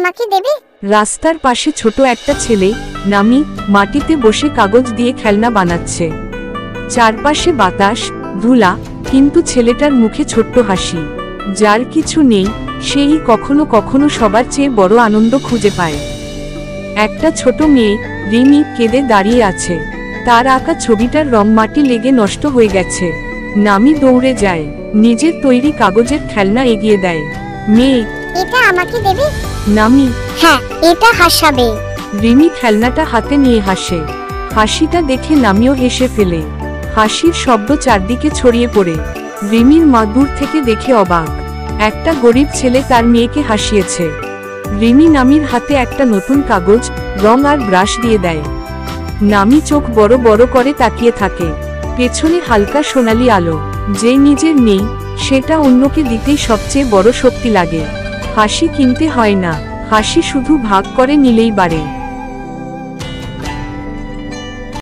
আমাকে দেবে? রাস্তার পাশে ছোট একটা ছেলে নামি মাটিতে বসে কাগজ দিয়ে খেলনা বানাচ্ছে। চারপাশে বাতাস, ধুলা, কিন্তু ছেলেটার মুখে ছোট্ট হাসি। যার কিছু নেই সেই কখনো কখনো সবার চেয়ে বড় আনন্দ খুঁজে পায়। একটা ছোট মেয়ে রিমি কেঁদে দাঁড়িয়ে আছে। তার আঁকা ছবিটার রং মাটি লেগে নষ্ট হয়ে গেছে। নামি দৌড়ে যায়, নিজের তৈরি কাগজের খেলনা এগিয়ে দেয়। মেয়ে, এটা আমাকে দেবে? নামি, হ্যাঁ, এটা হাসাবে। রিমি খেলনাটা হাতে নিয়ে হাসে। হাসিটা দেখে নামিও হেসে ফেলে। হাসির শব্দ চারদিকে ছড়িয়ে পড়ে। রিমির মা দূর থেকে দেখে অবাক। একটা গরিব ছেলে তার মেয়েকে হাসিয়েছে। রিমি নামির হাতে একটা নতুন কাগজ, রং আর ব্রাশ দিয়ে দেয়। নামি চোখ বড় বড় করে তাকিয়ে থাকে। পেছনে হালকা সোনালি আলো। যে নিজের নেই সেটা অন্যকে দিতেই সবচেয়ে বড় শক্তি লাগে। হাসি কিনতে হয় না, হাসি শুধু ভাগ করে নিলেই বাড়ে।